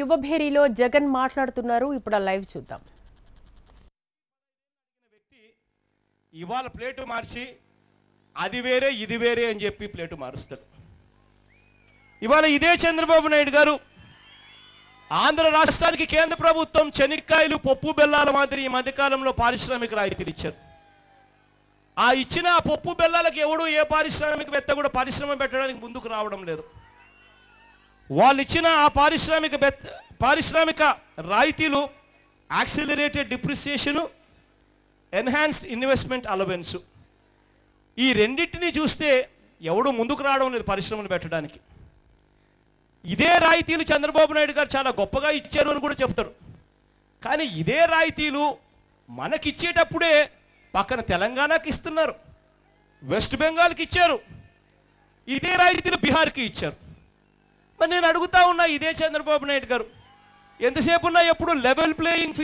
యువభేరీలో జగన్ మాట్లాడుతున్నారు. ఇప్పుడు ఆ లైవ్ చూద్దాం. ఇవాళ ప్లేటు మార్చి అది వేరే ఇది వేరే అని చెప్పి ప్లేటు మారుస్తాడు. ఇవాళ ఇదే చంద్రబాబు నాయుడు గారు ఆంధ్ర రాష్ట్రానికి కేంద్ర ప్రభుత్వం చెనిక్కాయలు పప్పు బెల్లాల మాదిరి ఈ మధ్యకాలంలో పారిశ్రామిక రాయితీలు ఇచ్చారు. ఆ ఇచ్చిన పప్పు బెల్లాలకు ఎవడు ఏ పారిశ్రామికవేత్త కూడా పరిశ్రమ పెట్టడానికి ముందుకు రావడం లేదు. వాళ్ళు ఇచ్చిన ఆ పారిశ్రామిక రాయితీలు యాక్సిలరేటెడ్ డిప్రిసియేషను, ఎన్హాన్స్డ్ ఇన్వెస్ట్మెంట్ అలవెన్సు, ఈ రెండింటినీ చూస్తే ఎవడు ముందుకు రావడం లేదు పరిశ్రమలు పెట్టడానికి. ఇదే రాయితీలు చంద్రబాబు నాయుడు గారు చాలా గొప్పగా ఇచ్చారు అని కూడా చెప్తారు. కానీ ఇదే రాయితీలు మనకిచ్చేటప్పుడే పక్కన తెలంగాణకి ఇస్తున్నారు, వెస్ట్ బెంగాల్కి ఇచ్చారు, ఇదే రాయితీలు బీహార్కి ఇచ్చారు. మరి నేను అడుగుతా ఉన్నా ఇదే చంద్రబాబు నాయుడు గారు ఎంతసేపు ఉన్నా ఎప్పుడు లెవెల్ ప్లేయింగ్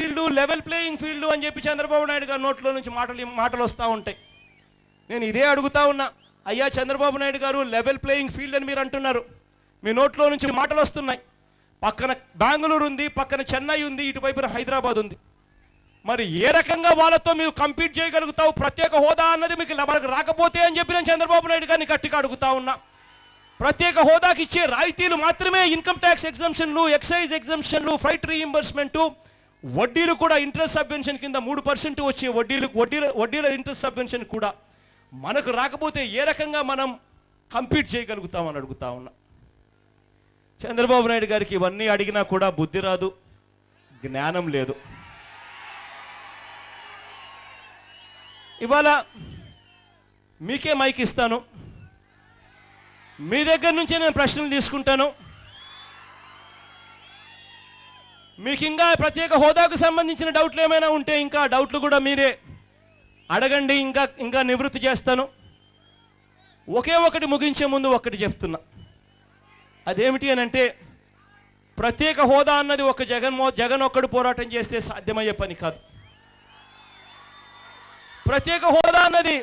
ఫీల్డ్ అని చెప్పి చంద్రబాబు నాయుడు గారు నోట్లో నుంచి మాటలు వస్తూ ఉంటాయి. నేను ఇదే అడుగుతా ఉన్నా, అయ్యా చంద్రబాబు నాయుడు గారు లెవెల్ ప్లేయింగ్ ఫీల్డ్ అని మీరు అంటున్నారు, మీ నోట్లో నుంచి మాటలు వస్తున్నాయి. పక్కన బెంగళూరు ఉంది, పక్కన చెన్నై ఉంది, ఇటువైపున హైదరాబాద్ ఉంది. మరి ఏ రకంగా వాళ్ళతో మీరు కంపీట్ చేయగలుగుతావు? ప్రత్యేక హోదా అన్నది మీకు మనకు రాకపోతే అని చెప్పి నేను చంద్రబాబు నాయుడు గారిని గట్టిగా అడుగుతా ఉన్నా. ప్రత్యేక హోదాకి ఇచ్చే రాయితీలు మాత్రమే ఇన్కమ్ ట్యాక్స్ ఎగ్జంప్షన్లు, ఎక్సైజ్ ఎగ్జంప్షన్లు, ఫ్రైట్ రీఇంబర్స్మెంటు, వడ్డీలు కూడా ఇంట్రెస్ట్ సబ్వెన్షన్ కింద 3% వచ్చే వడ్డీల ఇంట్రెస్ట్ సబ్వెన్షన్ కూడా మనకు రాకపోతే ఏ రకంగా మనం కంపీట్ చేయగలుగుతామని అడుగుతా ఉన్నా. చంద్రబాబు నాయుడు గారికి ఇవన్నీ అడిగినా కూడా బుద్ధి రాదు, జ్ఞానం లేదు. ఇవాళ మీకే మైక్ ఇస్తాను, మీ దగ్గర నుంచే నేను ప్రశ్నలు తీసుకుంటాను. మీకు ఇంకా ప్రత్యేక హోదాకు సంబంధించిన డౌట్లు ఏమైనా ఉంటే ఇంకా డౌట్లు కూడా మీరే అడగండి, ఇంకా నివృత్తి చేస్తాను. ఒకే ఒకటి ముగించే ముందు ఒకటి చెప్తున్నా, అదేమిటి అని అంటే ప్రత్యేక హోదా అన్నది ఒక జగన్ ఒక్కడు పోరాటం చేస్తే సాధ్యమయ్యే పని కాదు. ప్రత్యేక హోదా అన్నది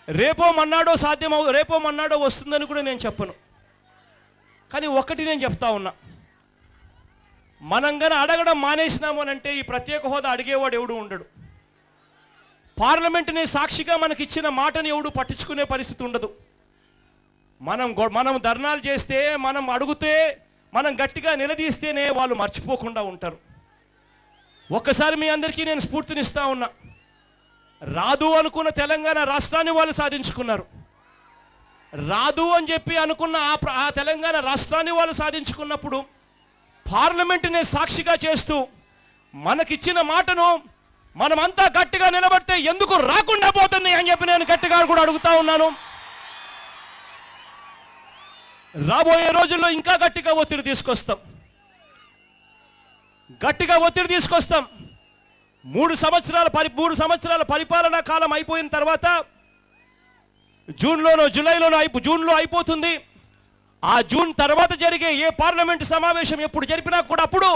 రేపో మన్నాడో వస్తుందని కూడా నేను చెప్పను. కానీ ఒకటి నేను చెప్తా ఉన్నా, మనం గన అడగడం మానేసినాము అని అంటే ఈ ప్రత్యేక హోదా అడిగేవాడు ఎవడు ఉండడు. పార్లమెంటుని సాక్షిగా మనకి ఇచ్చిన మాటని ఎవడు పట్టించుకునే పరిస్థితి ఉండదు. మనం ధర్నాలు చేస్తే, మనం అడుగుతే, మనం గట్టిగా నిలదీస్తేనే వాళ్ళు మర్చిపోకుండా ఉంటారు. ఒక్కసారి మీ అందరికీ నేను స్ఫూర్తినిస్తా ఉన్నా, రాదు అనుకున్న తెలంగాణ రాష్ట్రాన్ని వాళ్ళు సాధించుకున్నారు. రాదు అని చెప్పి అనుకున్న ఆ తెలంగాణ రాష్ట్రాన్ని వాళ్ళు సాధించుకున్నప్పుడు పార్లమెంటుని సాక్షిగా చేస్తూ మనకిచ్చిన మాటను మనమంతా గట్టిగా నిలబడితే ఎందుకు రాకుండా పోతుంది అని చెప్పి నేను గట్టిగా కూడా అడుగుతా ఉన్నాను. రాబోయే రోజుల్లో ఇంకా గట్టిగా ఒత్తిడి తీసుకొస్తాం. 3 సంవత్సరాల పరిపాలనా కాలం అయిపోయిన తర్వాత జూన్లో అయిపోతుంది. ఆ జూన్ తర్వాత జరిగే ఏ పార్లమెంటు సమావేశం ఎప్పుడు జరిపినా కూడా అప్పుడు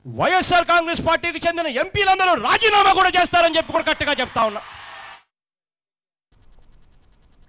వైఎస్ఆర్ కాంగ్రెస్ పార్టీకి చెందిన ఎంపీలందరూ రాజీనామా కూడా చేస్తారని చెప్పి కూడా గట్టిగా చెప్తా ఉన్నా.